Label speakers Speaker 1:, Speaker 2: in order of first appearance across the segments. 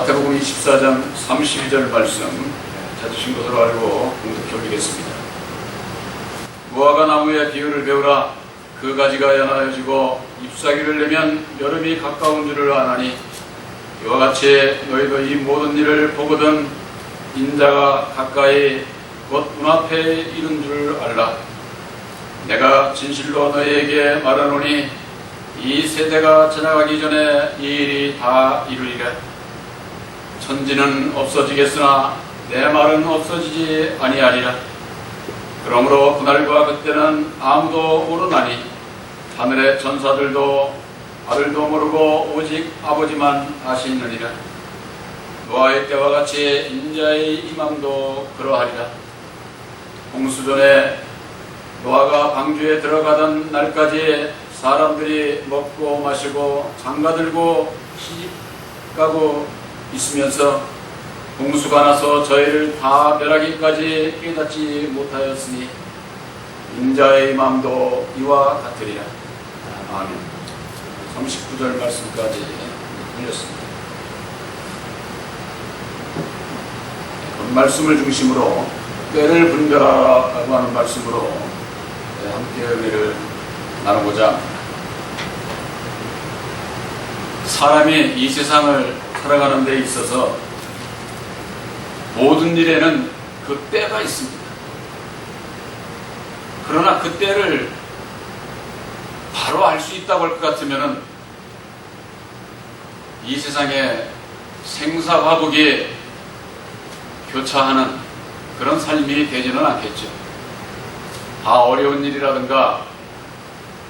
Speaker 1: 마태복음 24장 32절 말씀 찾으신 것으로 알고 공독해 올리겠습니다. 무화과 나무의 비유를 배우라. 그 가지가 연하여지고 잎사귀를 내면 여름이 가까운 줄을 아나니 이와 같이 너희도 이 모든 일을 보거든 인자가 가까이 곧 눈앞에 이른 줄 알라. 내가 진실로 너희에게 말하노니 이 세대가 지나가기 전에 이 일이 다 이루리라. 천지는 없어지겠으나 내 말은 없어지지 아니하리라. 그러므로 그날과 그때는 아무도 모르나니 하늘의 천사들도 아들도 모르고 오직 아버지만 아시느니라. 노아의 때와 같이 인자의 임함도 그러하리라. 홍수전에 노아가 방주에 들어가던 날까지 사람들이 먹고 마시고 장가들고 시집가고 있으면서 홍수가 나서 저희를 다 멸하기까지 깨닫지 못하였으니 인자의 마음도 이와 같으리라. 아멘. 39절 말씀까지 들렸습니다. 그 말씀을 중심으로 때를 분별하라고 하는 말씀으로 함께 의미를 나누고자 합니다. 사람이 이 세상을 살아가는 데 있어서 모든 일에는 그 때가 있습니다. 그러나 그 때를 바로 알 수 있다고 할 것 같으면 이 세상에 생사화복이 교차하는 그런 삶이 되지는 않겠죠. 다 어려운 일이라든가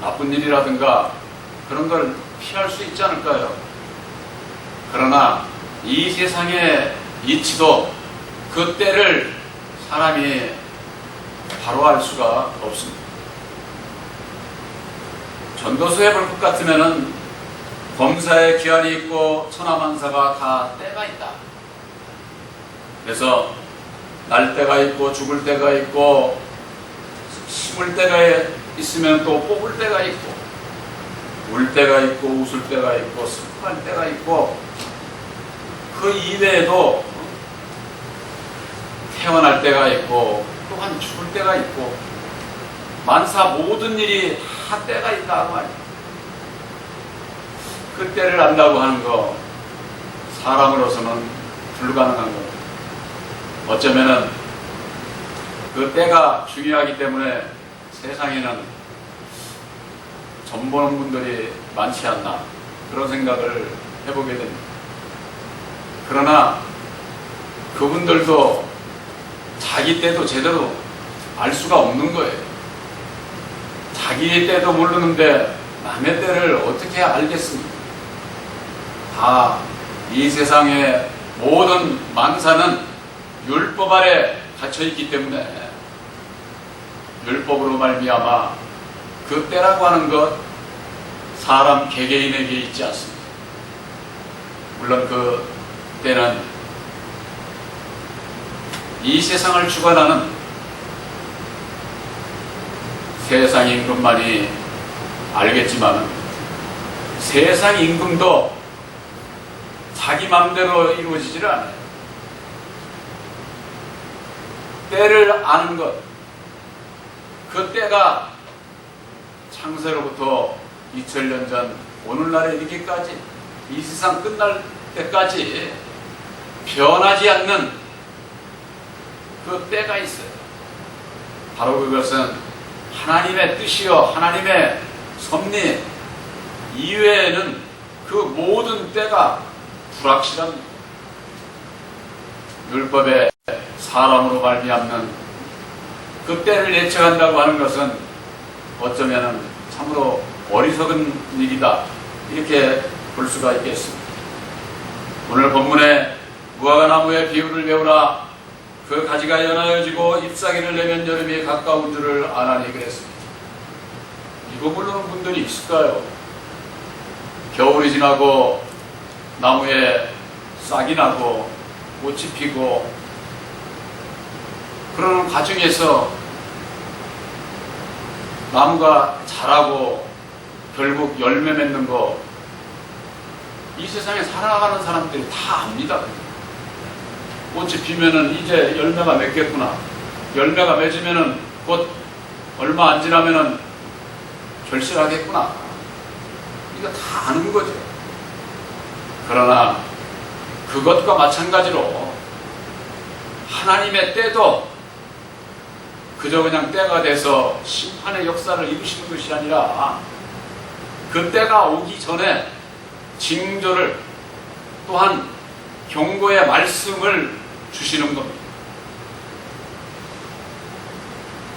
Speaker 1: 나쁜 일이라든가 그런 걸 피할 수 있지 않을까요? 그러나 이 세상의 이치도 그 때를 사람이 바로 알 수가 없습니다. 전도서에 볼 것 같으면 범사에 기한이 있고 천하만사가 다 때가 있다. 그래서 날 때가 있고 죽을 때가 있고 심을 때가 있으면 또 뽑을 때가 있고 울 때가 있고 웃을 때가 있고 슬퍼할 때가 있고 그 이외에도 태어날 때가 있고 또한 죽을 때가 있고 만사 모든 일이 다 때가 있다고 말이에요. 그 때를 안다고 하는 거 사람으로서는 불가능한 거예요. 어쩌면은 그 때가 중요하기 때문에 세상에는 점 보는 분들이 많지 않나 그런 생각을 해보게 됩니다. 그러나 그분들도 자기 때도 제대로 알 수가 없는 거예요. 자기 때도 모르는데 남의 때를 어떻게 알겠습니까? 다 이 세상의 모든 만사는 율법 아래 갇혀있기 때문에 율법으로 말미암아 그 때라고 하는 것 사람 개개인에게 있지 않습니다. 물론 그 때는 이 세상을 주관하는 세상 임금만이 알겠지만 세상 임금도 자기 맘대로 이루어지질 않아요. 때를 아는 것, 그 때가 창세로부터 2000년 전 오늘날에 이르기까지 이 세상 끝날 때까지 변하지 않는 그 때가 있어요. 바로 그것은 하나님의 뜻이요 하나님의 섭리 이외에는 그 모든 때가 불확실합니다. 율법에 사람으로 말미암는 그 때를 예측한다고 하는 것은 어쩌면 참으로 어리석은 일이다 이렇게 볼 수가 있겠습니다. 오늘 본문에 무화과 나무의 비유를 배우라. 그 가지가 연하여지고 잎사귀를 내면 여름이 가까운 줄을 아나니 그랬습니다. 이거 모르는 분들이 있을까요? 겨울이 지나고 나무에 싹이 나고 꽃이 피고 그러는 과정에서 나무가 자라고 결국 열매 맺는 거 이 세상에 살아가는 사람들이 다 압니다. 꽃이 피면은 이제 열매가 맺겠구나. 열매가 맺으면은 곧 얼마 안 지나면은 결실하겠구나. 이거 다 아는 거죠. 그러나 그것과 마찬가지로 하나님의 때도 그저 그냥 때가 돼서 심판의 역사를 이루시는 것이 아니라 그 때가 오기 전에 징조를 또한 경고의 말씀을 주시는 겁니다.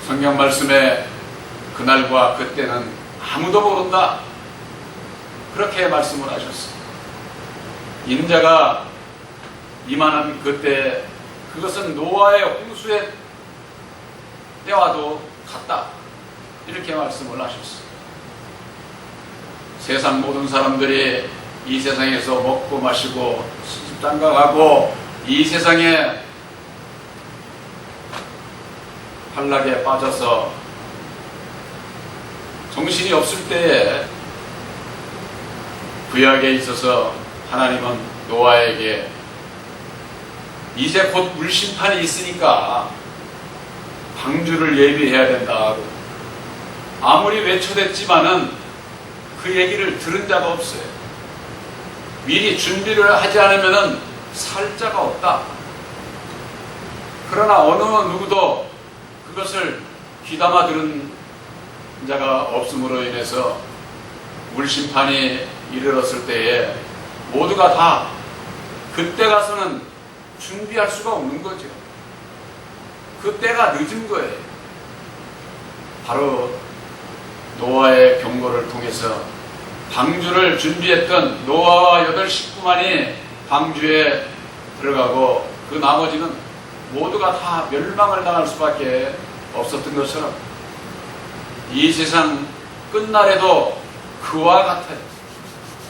Speaker 1: 성경 말씀에 그날과 그때는 아무도 모른다. 그렇게 말씀을 하셨습니다. 인자가 임하는 그때 그것은 노아의 홍수의 때와도 같다. 이렇게 말씀을 하셨습니다. 세상 모든 사람들이 이 세상에서 먹고 마시고 시집장가가고 이 세상에 한락에 빠져서 정신이 없을 때에 구약에 있어서 하나님은 노아에게 이제 곧 물심판이 있으니까 방주를 예비해야 된다. 아무리 외쳐댔지만은 그 얘기를 들은 자가 없어요. 미리 준비를 하지 않으면은 살 자가 없다. 그러나 어느 누구도 그것을 귀담아 들은 자가 없음으로 인해서 물심판이 이르렀을 때에 모두가 다 그때 가서는 준비할 수가 없는 거죠. 그때가 늦은 거예요. 바로 노아의 경고를 통해서 방주를 준비했던 노아와 8 식구만이 방주에 들어가고 그 나머지는 모두가 다 멸망을 당할 수밖에 없었던 것처럼 이 세상 끝날에도 그와 같아요.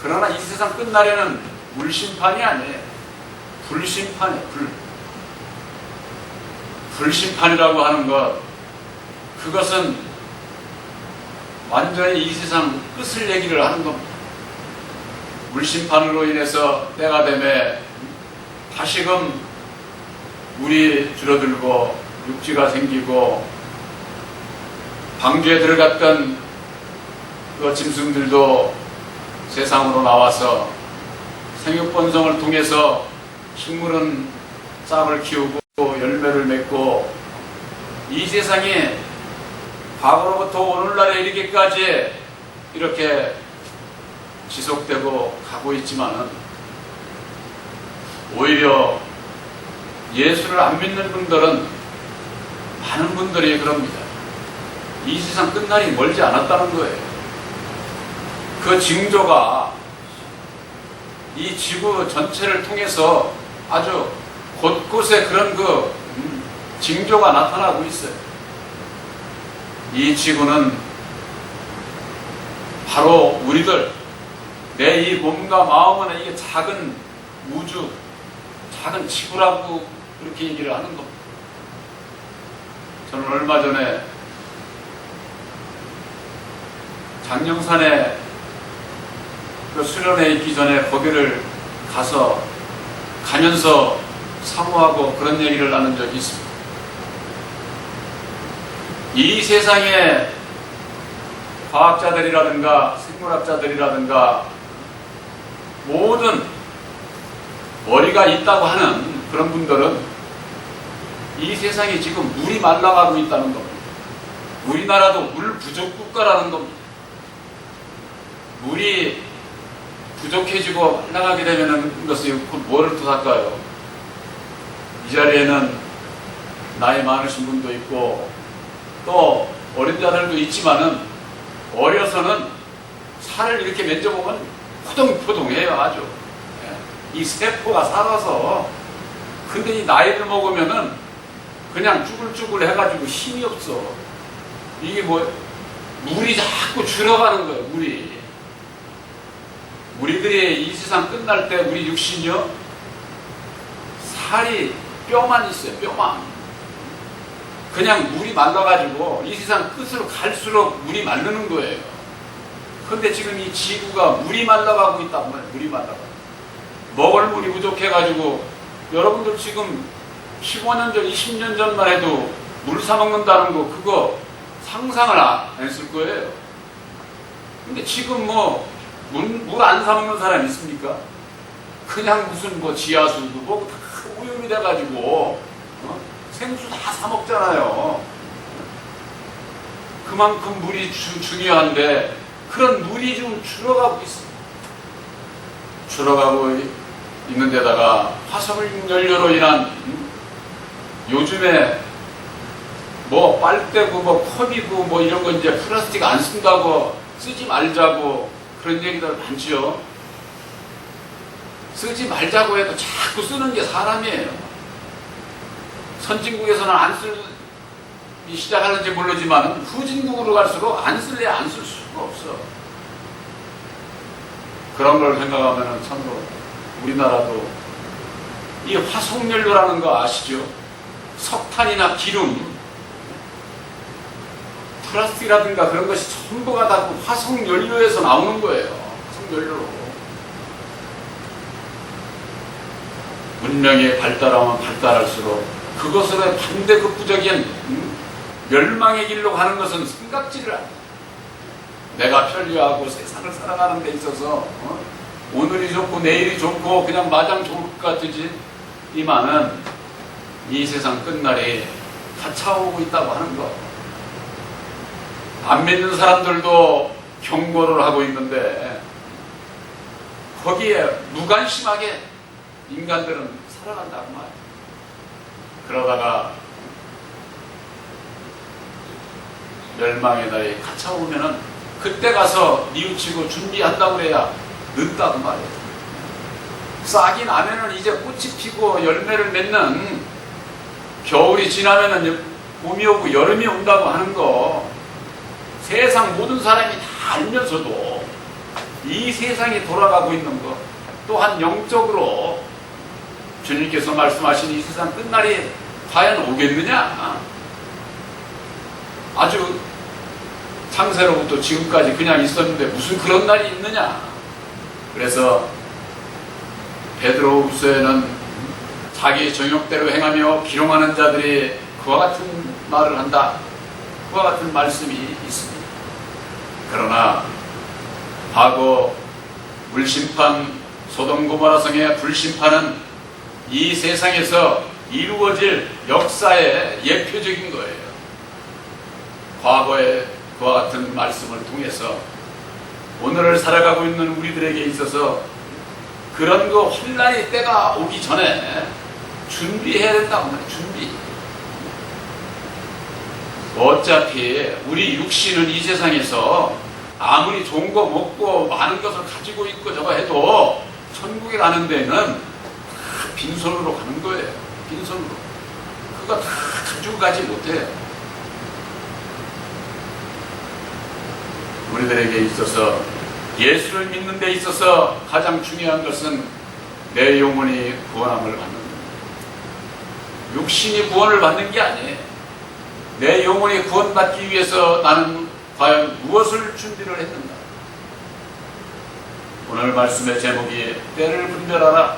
Speaker 1: 그러나 이 세상 끝날에는 물심판이 아니에요. 불심판이에요. 불심판이라고 하는 것, 그것은 완전히 이 세상 끝을 얘기를 하는 겁니다. 물심판으로 인해서 때가 되매 다시금 물이 줄어들고 육지가 생기고 방주에 들어갔던 그 짐승들도 세상으로 나와서 생육번성을 통해서 식물은 싹을 키우고 열매를 맺고 이 세상이 과거로부터 오늘날에 이르기까지 이렇게 지속되고 가고 있지만은 오히려 예수를 안 믿는 분들은 많은 분들이 그럽니다. 이 세상 끝날이 멀지 않았다는 거예요. 그 징조가 이 지구 전체를 통해서 아주 곳곳에 그런 그 징조가 나타나고 있어요. 이 지구는 바로 우리들, 내 이 몸과 마음은 이게 작은 우주, 작은 지구라고 그렇게 얘기를 하는 겁니다. 저는 얼마 전에 장령산에 그 수련회 있기 전에 거기를 가면서 사모하고 그런 얘기를 나눈 적이 있습니다. 이 세상에 과학자들이라든가 생물학자들이라든가 모든 머리가 있다고 하는 그런 분들은 이 세상이 지금 물이 말라가고 있다는 겁니다. 우리나라도 물 부족 국가라는 겁니다. 물이 부족해지고 말라가게 되면 것이 뭐를 뜻할까요? 이 자리에는 나이 많으신 분도 있고 또 어린 자들도 있지만은 어려서는 살을 이렇게 만져보면 포동포동해요. 아주 이 세포가 살아서. 근데 이 나이를 먹으면은 그냥 쭈글쭈글 해가지고 힘이 없어. 이게 뭐 물이 자꾸 줄어가는 거예요. 우리들이 이 세상 끝날 때 우리 육신이요 살이 뼈만 있어요. 뼈만. 그냥 물이 말라가지고 이 세상 끝으로 갈수록 물이 마르는 거예요. 근데 지금 이 지구가 물이 말라가고 있단 말이에요. 물이 말라가고. 먹을 물이 부족해가지고 여러분들 지금 15년 전, 20년 전만 해도 물 사 먹는다는 거 그거 상상을 안 했을 거예요. 근데 지금 뭐 물 안 사 먹는 사람 있습니까? 그냥 무슨 뭐 지하수도 뭐 다 오염이 돼가지고 생수 다 사 먹잖아요. 그만큼 물이 중요한데 그런 물이 좀 줄어가고 있습니다. 줄어가고 있는 데다가 화석연료로 인한 요즘에 뭐 빨대고 뭐 컵이고 뭐 이런 거 이제 플라스틱 안 쓴다고 쓰지 말자고 그런 얘기들 많지요. 쓰지 말자고 해도 자꾸 쓰는 게 사람이에요. 선진국에서는 안 쓰기 시작하는지 모르지만 후진국으로 갈수록 안 쓸래 안 쓸 수가 없어. 그런 걸 생각하면 참으로 우리나라도 이 화석연료라는 거 아시죠? 석탄이나 기름, 플라스틱이라든가 그런 것이 전부가 다 화석연료에서 나오는 거예요. 화석연료로. 문명이 발달하면 발달할수록 그것으로 반대급부적인 멸망의 길로 가는 것은 생각지를 않아요. 내가 편리하고 세상을 살아가는 데 있어서 오늘이 좋고 내일이 좋고 그냥 마냥 좋을 것 같으지 이만은 이 세상 끝날이 갇혀오고 있다고 하는 거. 안 믿는 사람들도 경고를 하고 있는데 거기에 무관심하게 인간들은 살아간다고 말이에요. 그러다가 멸망의 날이 갇혀오면은 그때 가서 뉘우치고 준비한다고 그래야 늦다고 말이에요. 싹이 나면은 이제 꽃이 피고 열매를 맺는 겨울이 지나면은 봄이 오고 여름이 온다고 하는 거 세상 모든 사람이 다 알면서도 이 세상이 돌아가고 있는 거 또한 영적으로 주님께서 말씀하신 이 세상 끝날이 과연 오겠느냐? 아주 창세로부터 지금까지 그냥 있었는데 무슨 그런 날이 있느냐? 그래서 베드로후서에는 자기 정욕대로 행하며 기롱하는 자들이 그와 같은 말을 한다. 그와 같은 말씀이 있습니다. 그러나 과거 물심판, 소돔고모라 성의 불심판은 이 세상에서 이루어질 역사의 예표적인 거예요. 과거에 그와 같은 말씀을 통해서 오늘을 살아가고 있는 우리들에게 있어서 그런 거 혼란의 때가 오기 전에 준비해야 된다고 말해요. 준비. 어차피 우리 육신은 이 세상에서 아무리 좋은 거 먹고 많은 것을 가지고 있고 저거 해도 천국에 가는 데는 다 빈손으로 가는 거예요. 빈손으로. 그거 다 가지고 가지 못해요. 우리들에게 있어서 예수를 믿는 데 있어서 가장 중요한 것은 내 영혼이 구원함을 받는 겁니다. 육신이 구원을 받는 게 아니에요. 내 영혼이 구원받기 위해서 나는 과연 무엇을 준비를 했는가? 오늘 말씀의 제목이 때를 분별하라.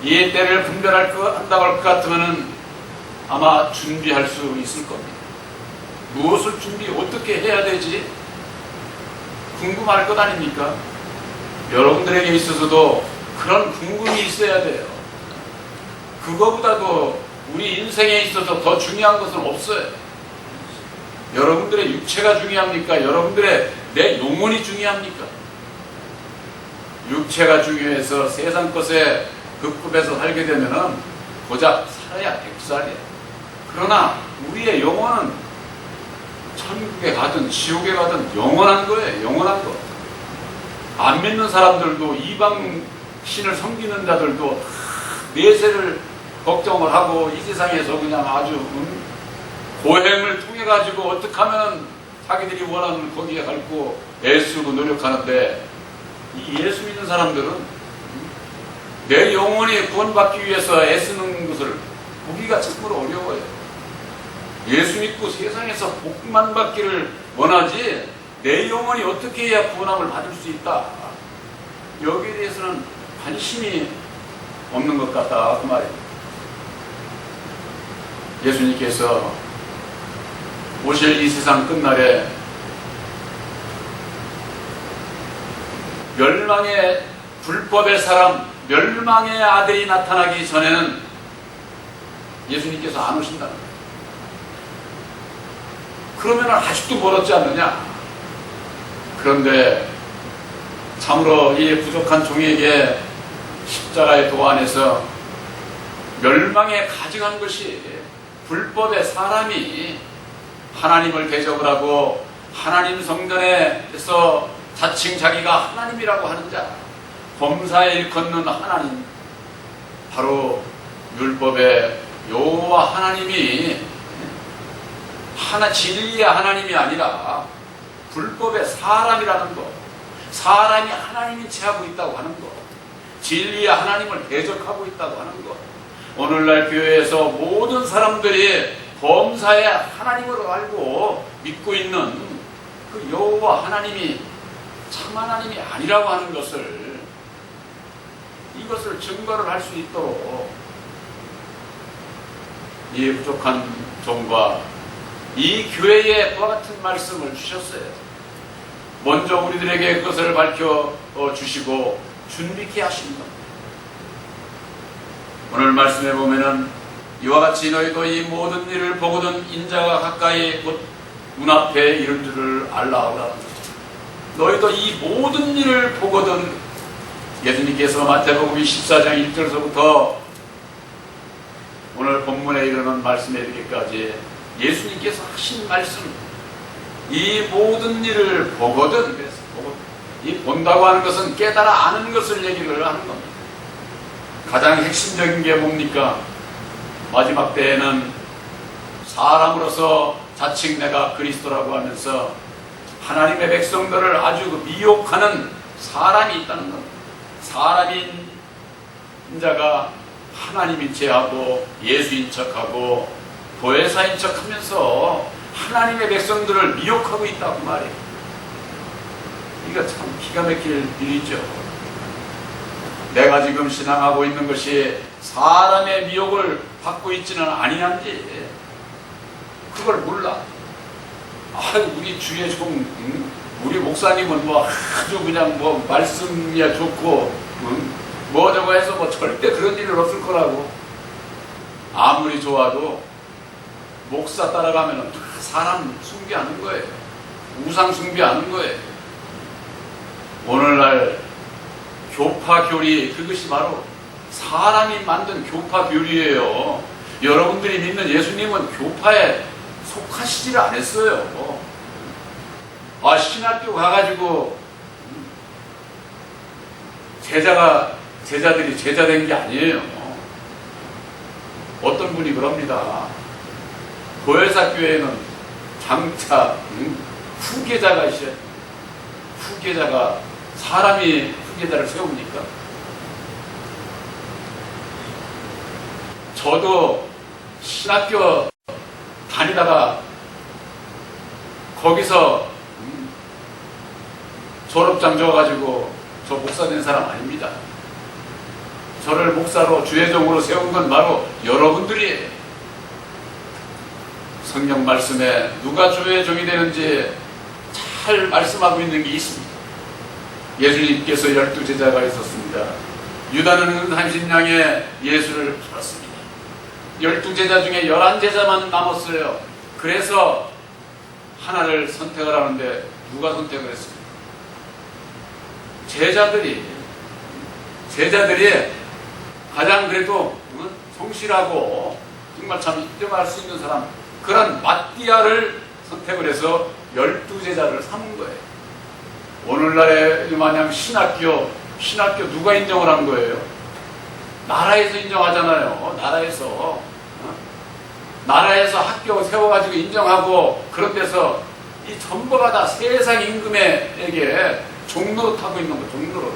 Speaker 1: 이 때를 한다고 할 것 같으면 아마 준비할 수 있을 겁니다. 무엇을 어떻게 해야 되지? 궁금할 것 아닙니까? 여러분들에게 있어서도 그런 궁금이 있어야 돼요. 그거보다도 우리 인생에 있어서 더 중요한 것은 없어요. 여러분들의 육체가 중요합니까? 여러분들의 내 영혼이 중요합니까? 육체가 중요해서 세상 것에 급급해서 살게 되면은 고작 살아야 100살이야. 그러나 우리의 영혼은 천국에 가든 지옥에 가든 영원한 거예요. 영원한 거. 안 믿는 사람들도 이방 신을 섬기는 자들도 내세를 걱정을 하고 이 세상에서 그냥 아주 고행을 통해 가지고 어떻게 하면 자기들이 원하는 거기에 갈고 애쓰고 노력하는데 이 예수 믿는 사람들은 내 영혼이 구원받기 위해서 애쓰는 것을 보기가 참으로 어려워요. 예수 믿고 세상에서 복만 받기를 원하지 내 영혼이 어떻게 해야 구원함을 받을 수 있다. 여기에 대해서는 관심이 없는 것 같다 그 말입니다. 예수님께서 오실 이 세상 끝날에 멸망의 불법의 사람, 멸망의 아들이 나타나기 전에는 예수님께서 안 오신다는 거예요. 그러면 아직도 멀었지 않느냐? 그런데 참으로 이 부족한 종에게 십자가의 도 안에서 멸망에 가증한 것이 불법의 사람이 하나님을 대적을 하고 하나님 성전에서 자칭 자기가 하나님이라고 하는 자, 범사에 일컫는 하나님, 바로 율법의 여호와 하나님이 진리의 하나님이 아니라 불법의 사람이라는 것, 사람이 하나님인 체하고 있다고 하는 것, 진리의 하나님을 대적하고 있다고 하는 것. 오늘날 교회에서 모든 사람들이 범사의 하나님으로 알고 믿고 있는 그 여호와 하나님이 참 하나님이 아니라고 하는 것을, 이것을 증거를 할 수 있도록 이 부족한 종과 이 교회에 그와 같은 말씀을 주셨어요. 먼저 우리들에게 그것을 밝혀 주시고 준비케 하신 것. 오늘 말씀해 보면은 이와 같이 너희도 이 모든 일을 보거든 인자가 가까이 곧 눈앞에 이른 줄을 알라. 너희도 이 모든 일을 보거든, 예수님께서 마태복음 14장 1절서부터 오늘 본문에 이르는 말씀에 이르기까지 예수님께서 하신 말씀, 이 모든 일을 보거든, 그래서 이 본다고 하는 것은 깨달아 아는 것을 얘기를 하는 겁니다. 가장 핵심적인 게 뭡니까? 마지막 때에는 사람으로서 자칭 내가 그리스도라고 하면서 하나님의 백성들을 아주 미혹하는 사람이 있다는 겁니다. 사람인 자가 하나님인 체하고 예수인 척하고 보혜사인 척하면서 하나님의 백성들을 미혹하고 있다고 말이에요. 이거 참 기가 막힐 일이죠. 내가 지금 신앙하고 있는 것이 사람의 미혹을 받고 있지는 아니한지 그걸 몰라. 우리 주의 종, 우리 목사님은 뭐 아주 그냥 뭐 말씀이야 좋고 뭐 저거 해서 뭐 절대 그런 일은 없을 거라고. 아무리 좋아도 목사 따라가면 다 사람 숭배하는 거예요. 우상 숭배하는 거예요. 오늘날 교파 교리, 그것이 바로 사람이 만든 교파 교리예요. 여러분들이 믿는 예수님은 교파에 속하시지를 않았어요. 신학교 가가지고 제자들이 제자된 게 아니에요. 어떤 분이 그럽니다. 보혜사 교회에는 장차 후계자가 있어요. 후계자가, 사람이 후계자를 세웁니까? 저도 신학교 다니다가 거기서 졸업장 줘가지고 저 목사 된 사람 아닙니다. 저를 목사로 주회종으로 세운 건 바로 여러분들이에요. 성경 말씀에 누가 주회종이 되는지 잘 말씀하고 있는 게 있습니다. 예수님께서 12제자가 있었습니다. 유다는 한신 양의 예수를 팔았습니다. 12제자 중에 11제자만 남았어요. 그래서 하나를 선택을 하는데 누가 선택을 했습니까? 제자들이 가장 그래도 성실하고 정말 참 인정할 수 있는 사람, 그런 마띠아를 선택을 해서 12제자를 삼은 거예요. 오늘날에 마냥 신학교 누가 인정을 한 거예요? 나라에서 인정하잖아요. 나라에서 학교 세워가지고 인정하고, 그런 데서 이 전부가 다 세상 임금에게 종로로 타고 있는 거, 종로로.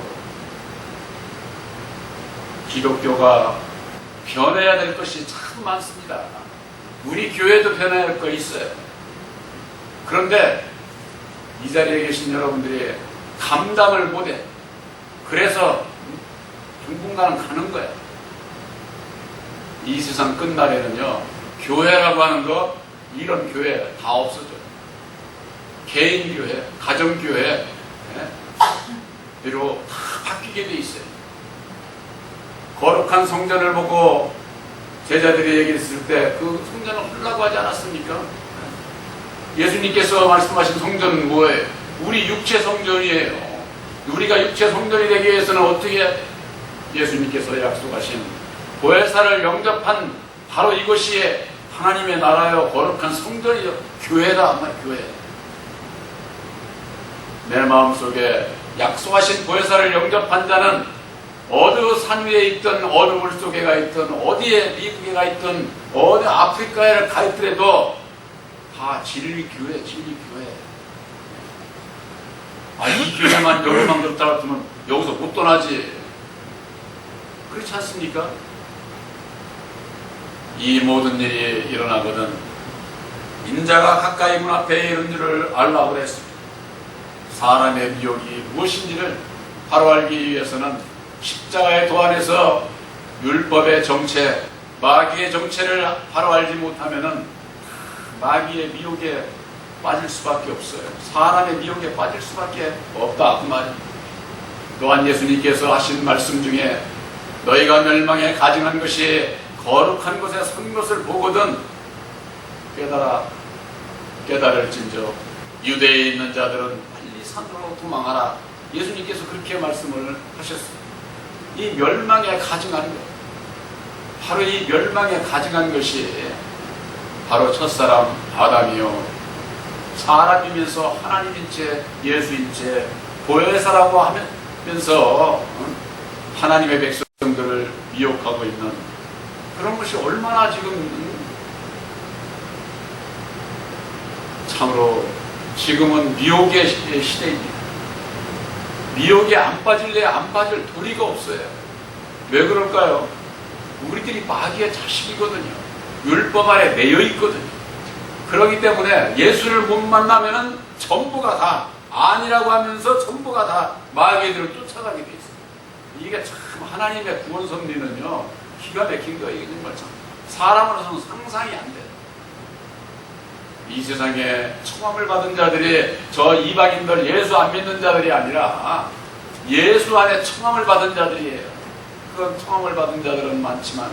Speaker 1: 기독교가 변해야 될 것이 참 많습니다. 우리 교회도 변해야 할 거 있어요. 그런데 이 자리에 계신 여러분들이 감당을 못해. 그래서 당분간은 가는 거야. 이 세상 끝날에는요, 교회라고 하는 거, 이런 교회 다 없어져요. 개인교회, 가정교회, 이로 다 바뀌게 돼 있어요. 거룩한 성전을 보고 제자들이 얘기했을 때 그 성전을 헐라고 하지 않았습니까? 예수님께서 말씀하신 성전은 뭐예요? 우리 육체 성전이에요. 우리가 육체 성전이 되기 위해서는 어떻게 해야 돼? 예수님께서 약속하신 보혜사를 영접한 바로 이것이 하나님의 나라요 거룩한 성전이요 교회다. 교회. 내 마음속에 약속하신 보혜사를 영접한 자는 어느 산 위에 있든 어느 물 속에 가 있든 어디에 미국에 가 있든 어느 아프리카에 가 있더라도 다 진리 교회. 이 교회만 여기만 그렇다 같으면 여기서 못 떠나지. 그렇지 않습니까? 이 모든 일이 일어나거든 인자가 가까이 문 앞에 이른 줄을 알라고 했습니다. 사람의 미혹이 무엇인지를 바로 알기 위해서는 십자가의 도안에서 율법의 정체, 마귀의 정체를 바로 알지 못하면은 마귀의 미혹에 빠질 수밖에 없어요. 사람의 미혹에 빠질 수밖에 없다 그 말입니다. 또한 예수님께서 하신 말씀 중에 너희가 멸망에 가증한 것이 거룩한 곳에 선 것을 보거든 깨달을진저 유대에 있는 자들은 빨리 산으로 도망하라. 예수님께서 그렇게 말씀을 하셨습니다. 이 멸망에 가증한 것, 바로 이 멸망에 가증한 것이 바로 첫사람 아담이요 사람이면서 하나님인 채 예수인 채 보혜사라고 하면서 하나님의 백성들을 미혹하고 있는 그런 것이 얼마나 지금 참으로 지금은 미혹의 시대입니다. 미혹에 안 빠질래 안 빠질 도리가 없어요. 왜 그럴까요? 우리들이 마귀의 자식이거든요. 율법 아래 매여 있거든요. 그렇기 때문에 예수를 못 만나면은 전부가 다 아니라고 하면서 전부가 다 마귀들을 쫓아가게 돼 있어요. 이게 참 하나님의 구원 섭리는요 기가 막힌 거예요. 정말 참 사람으로서는 상상이 안 돼요. 이 세상에 청함을 받은 자들이 저 이방인들 예수 안 믿는 자들이 아니라 예수 안에 청함을 받은 자들이에요. 그런 청함을 받은 자들은 많지만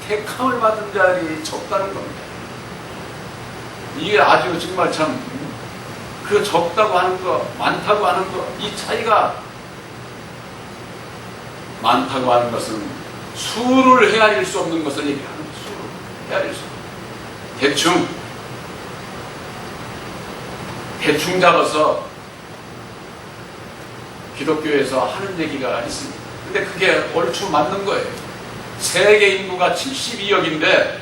Speaker 1: 택함을 받은 자들이 적다는 겁니다. 이게 아주 정말 참 그 적다고 하는 거 많다고 하는 거 이 차이가 많다고 하는 것은 수를 헤아릴 수 없는 것을 얘기하는 거예요. 수를 헤아릴 수 없는 대충 잡아서 기독교에서 하는 얘기가 있습니다. 근데 그게 얼추 맞는 거예요. 세계 인구가 72억인데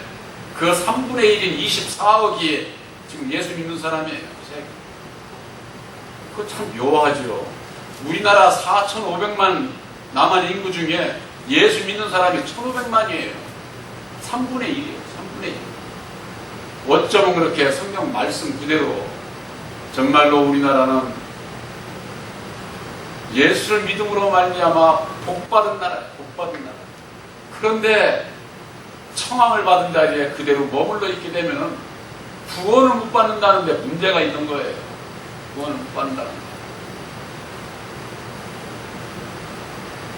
Speaker 1: 그 3분의 1인 24억이 지금 예수 믿는 사람이에요. 그거 참 묘하죠. 우리나라 4,500만 남한 인구 중에 예수 믿는 사람이 1,500만이에요. 3분의 1이에요. 3분의 1. 어쩌면 그렇게 성경 말씀 그대로 정말로 우리나라는 예수를 믿음으로 말미암아 복받은 나라예요. 복받은 나라. 그런데 청함을 받은 자리에 그대로 머물러 있게 되면 구원을 못 받는다는데 문제가 있는 거예요. 구원을 못 받는다는 거예요.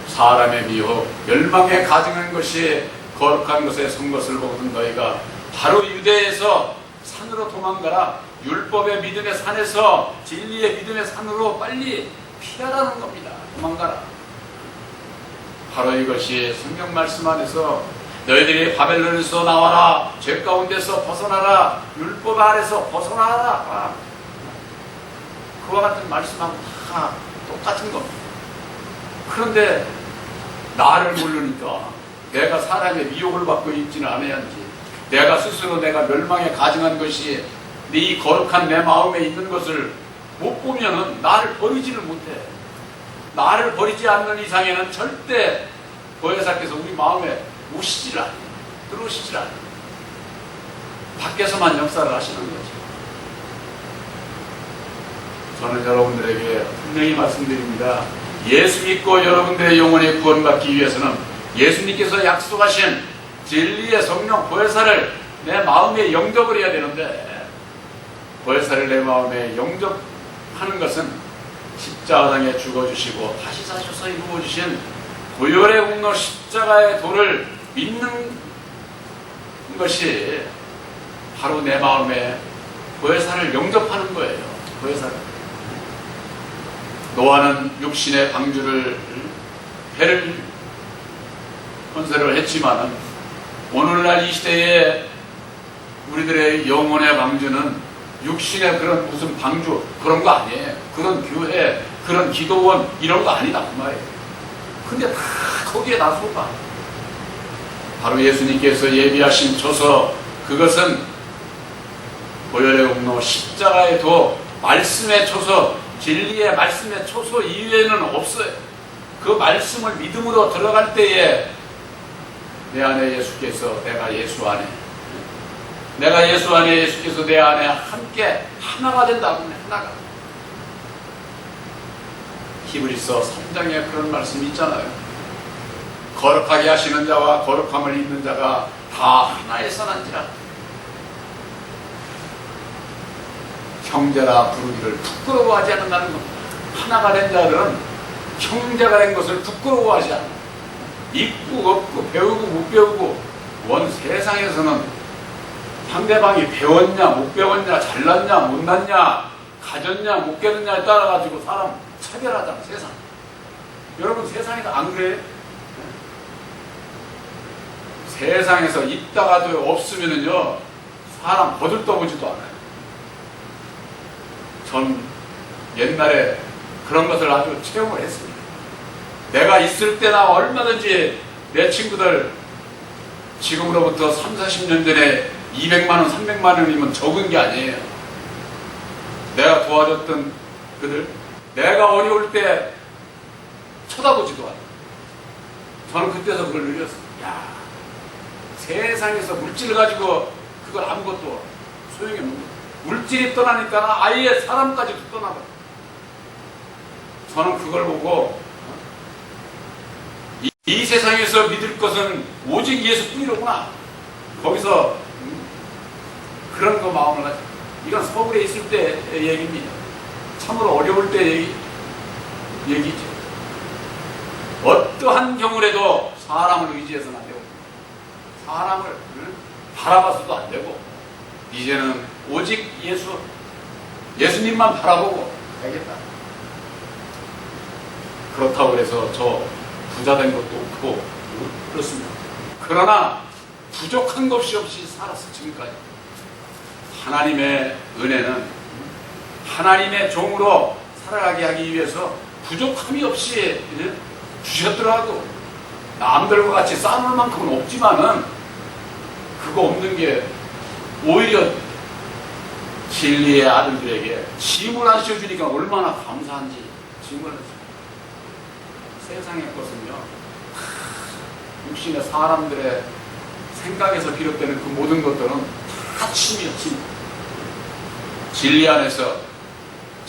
Speaker 1: 사람의 미혹, 멸망에 가증한 것이 거룩한 것에 선 것을 보거든 너희가 바로 유대에서 산으로 도망가라. 율법의 믿음의 산에서 진리의 믿음의 산으로 빨리 피하라는 겁니다. 도망가라. 바로 이것이 성경 말씀 안에서 너희들이 바벨론에서 나와라. 죄 가운데서 벗어나라. 율법 아래서 벗어나라. 그와 같은 말씀하고 다 똑같은 겁니다. 그런데 나를 모르니까 내가 사람의 미혹을 받고 있지는 않아야지. 내가 스스로 내가 멸망에 가증한 것이 네 거룩한 내 마음에 있는 것을 못 보면은 나를 버리지를 못해. 나를 버리지 않는 이상에는 절대 보혜사께서 우리 마음에 오시질 않아요. 들어오시질 않아요. 밖에서만 역사를 하시는 거죠. 저는 여러분들에게 분명히 말씀드립니다. 예수 믿고 여러분들의 영혼의 구원받기 위해서는 예수님께서 약속하신 진리의 성령 보혜사를 내 마음에 영접을 해야 되는데, 보혜사를 내 마음에 영접하는 것은 십자가상에 죽어주시고 다시 사셔서 이루어주신 보혈의 공로 십자가의 도를 믿는 것이 바로 내 마음에 보혜사를 영접하는 거예요. 보혜사를. 노아는 육신의 방주를 배를 건설을 했지만은 오늘날 이 시대에 우리들의 영혼의 방주는 육신의 그런 무슨 방주 그런 거 아니에요. 그런 교회, 그런 기도원 이런 거 아니다 그 말이에요. 근데 다 거기에 다 속아. 바로 예수님께서 예비하신 초소, 그것은 보혈의 공로 십자가의 도, 말씀의 초소, 진리의 말씀의 초소 이외에는 없어요. 그 말씀을 믿음으로 들어갈 때에 내 안에 예수께서, 내가 예수 안에, 내가 예수 안에 예수께서 내 안에 함께 하나가 된다고. 하나가. 히브리서 3장에 그런 말씀이 있잖아요. 거룩하게 하시는 자와 거룩함을 입는 자가 다 하나에서 난지라. 형제라 부르기를 부끄러워하지 않는다는 것. 하나가 된 자들은 형제가 된 것을 부끄러워하지 않아. 있고 없고 배우고 못 배우고, 원 세상에서는 상대방이 배웠냐 못 배웠냐, 잘났냐 못났냐, 가졌냐 못 가졌냐에 따라 가지고 사람 차별하잖아. 세상. 여러분 세상에서 안 그래요? 세상에서 있다가도 없으면은요 사람 거들떠보지도 않아요. 전 옛날에 그런 것을 아주 체험을 했습니다. 내가 있을 때나 얼마든지 내 친구들 지금으로부터 30-40년 전에 200만원, 300만원이면 적은 게 아니에요. 내가 도와줬던 그들, 내가 어려울 때 쳐다보지도 않아요. 저는 그때서 그걸 느꼈어요. 야, 세상에서 물질을 가지고 그걸 아무것도 소용이 없는 거예요. 물질이 떠나니까 아예 사람까지도 떠나버려요. 저는 그걸 보고 이 세상에서 믿을 것은 오직 예수뿐이로구나. 거기서 그런 거 마음을 가지고, 이건 서울에 있을 때 얘기입니다. 참으로 어려울 때 얘기죠. 어떠한 경우라도 사람을 의지해서는 안 되고, 사람을 바라봐서도 안 되고, 이제는 오직 예수님만 바라보고 해야겠다. 그렇다고 해서 저 부자 된 것도 없고 그렇습니다. 그러나 부족한 것이 없이 살았어. 지금까지. 하나님의 은혜는 하나님의 종으로 살아가게 하기 위해서 부족함이 없이 주셨더라도 남들과 같이 쌓을 만큼은 없지만은 그거 없는 게 오히려 진리의 아들들에게 짐을 안 씌워주니까 얼마나 감사한지. 짐을 안 씌워. 세상의 것은요, 육신의 사람들의 생각에서 비롯되는 그 모든 것들은 다 짐이에요. 짐. 진리 안에서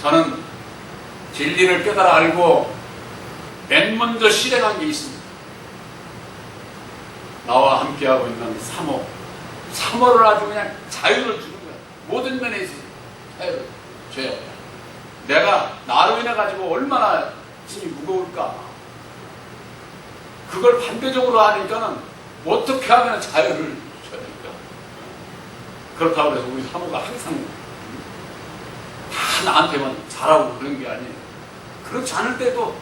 Speaker 1: 저는 진리를 깨달아 알고 맨 먼저 실행한 게 있습니다. 나와 함께하고 있는 사모를 아주 그냥 자유를 주는 거야. 모든 면에 있어서 자유를 줘야 돼. 내가 나로 인해 가지고 얼마나 짐이 무거울까. 그걸 반대적으로 하니까는 어떻게 하면 자유를 줘야 될까. 그렇다고 해서 우리 사모가 항상 다 나한테만 잘하고 그런 게 아니에요. 그렇지 않을 때도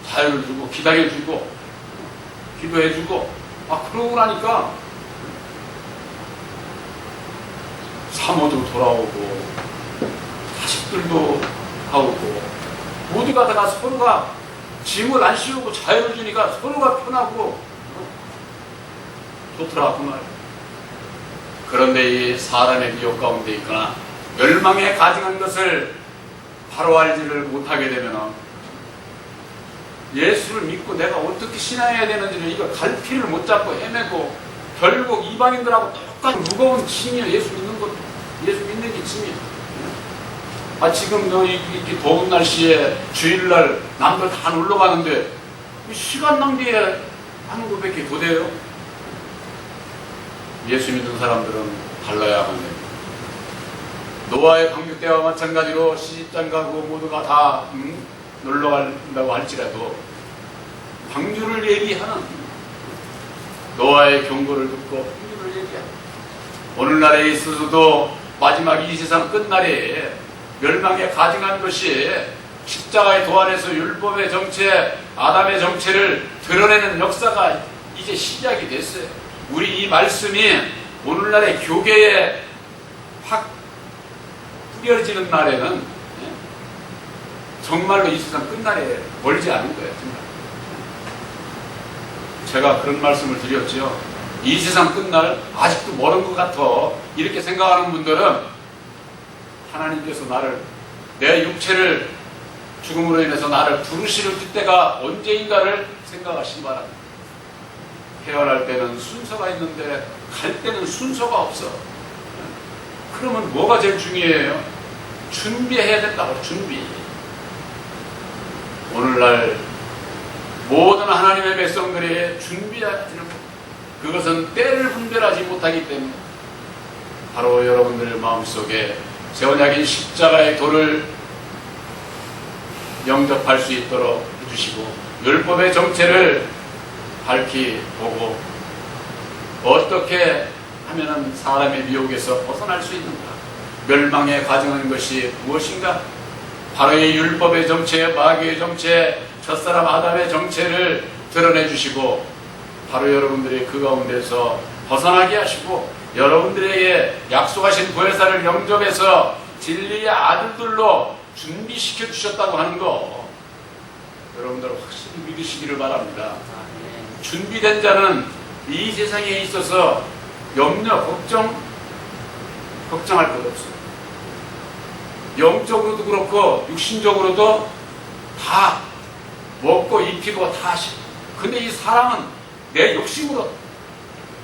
Speaker 1: 자유를 주고 기다려주고 기도해주고 그러고 나니까 사모도 돌아오고 자식들도 나오고 모두가 다 서로가 짐을 안 씌우고 자유를 주니까 서로가 편하고 좋더라 그 말. 그런데 이 사람의 미혹 가운데 있거나 멸망에 가증한 것을 바로 알지를 못하게 되면 예수를 믿고 내가 어떻게 신앙해야 되는지를 이거 갈피를 못 잡고 헤매고 결국 이방인들하고 똑같은 무거운 짐이야. 예수 믿는 것도. 예수 믿는 게 짐이야. 지금 너 이렇게 더운 날씨에 주일날 남들 다 놀러 가는데 시간 낭비에 하는 것밖에 더 돼요? 예수 믿는 사람들은 달라야 합니다. 노아의 방주 때와 마찬가지로 시집장가고 모두가 다 놀러 간다고 할지라도 방주를 얘기하는, 노아의 경고를 듣고 방주를 얘기하는, 오늘날에 있어서도 마지막 이 세상 끝날에 멸망에 가증한 것이 십자가의 도안에서 율법의 정체, 아담의 정체를 드러내는 역사가 이제 시작이 됐어요. 우리 이 말씀이 오늘날의 교계에 확 뿌려지는 날에는 정말로 이 세상 끝날에 멀지 않은 거예요. 정말. 제가 그런 말씀을 드렸죠. 이 세상 끝날 아직도 멀은 것 같아 이렇게 생각하는 분들은 하나님께서 나를, 내 육체를 죽음으로 인해서 나를 부르시는 그때가 언제인가를 생각하시기 바랍니다. 태어날 때는 순서가 있는데 갈 때는 순서가 없어. 그러면 뭐가 제일 중요해요? 준비해야 된다고. 준비. 오늘날 모든 하나님의 백성들이 준비해야 되는 것, 그것은 때를 분별하지 못하기 때문에 바로 여러분들의 마음속에 새 언약인 십자가의 도를 영접할 수 있도록 해주시고, 율법의 정체를 밝히 보고 어떻게 하면 사람의 미혹에서 벗어날 수 있는가, 멸망에 가증한 것이 무엇인가, 바로 이 율법의 정체, 마귀의 정체, 첫사람 아담의 정체를 드러내 주시고 바로 여러분들이 그 가운데서 벗어나게 하시고 여러분들에게 약속하신 부활사를 영접해서 진리의 아들들로 준비시켜 주셨다고 하는 거 여러분들 확실히 믿으시기를 바랍니다. 준비된 자는 이 세상에 있어서 염려, 걱정할 것 없어요. 영적으로도 그렇고 육신적으로도 다 먹고 입히고 다 하시고, 근데 이 사람은 내 욕심으로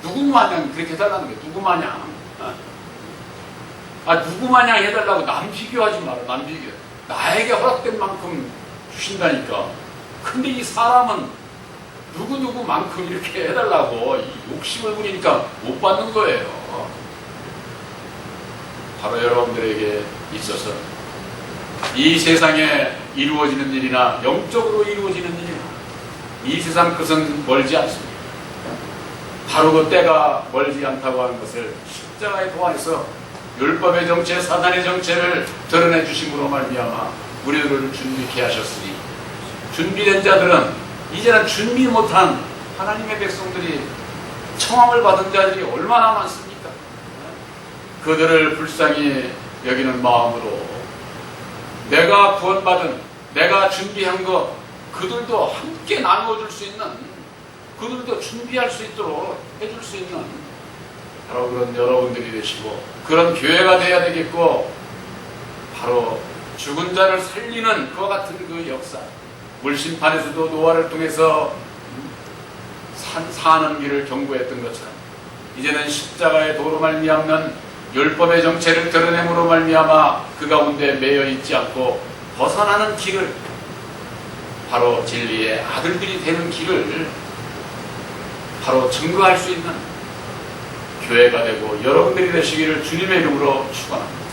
Speaker 1: 누구 마냥 그렇게 해달라는 거예요. 누구 마냥. 누구 마냥 해달라고 남 비교하지 마라. 남 비교. 나에게 허락된 만큼 주신다니까. 근데 이 사람은 누구만큼 이렇게 해달라고 이 욕심을 부리니까 못 받는 거예요. 바로 여러분들에게 있어서 이 세상에 이루어지는 일이나 영적으로 이루어지는 일이나 이 세상 것은 멀지 않습니다. 바로 그 때가 멀지 않다고 하는 것을 십자가의 도안에서 율법의 정체, 사단의 정체를 드러내 주심으로 말미암아 우리들을 준비케 하셨으니, 준비된 자들은 이제는 준비 못한 하나님의 백성들이, 청함을 받은 자들이 얼마나 많습니까? 그들을 불쌍히 여기는 마음으로 내가 구원받은, 내가 준비한 것 그들도 함께 나누어줄 수 있는, 그들도 준비할 수 있도록 해줄 수 있는 바로 그런 여러분들이 되시고, 그런 교회가 돼야 되겠고, 바로 죽은 자를 살리는 그와 같은 그 역사, 물심판에서도 노아를 통해서 사는 길을 경고했던 것처럼 이제는 십자가의 도로 말미암는 율법의 정체를 드러냄으로 말미암아 그 가운데 매여 있지 않고 벗어나는 길을, 바로 진리의 아들들이 되는 길을 바로 증거할 수 있는 교회가 되고 여러분들이 되시기를 주님의 이름으로 축원합니다.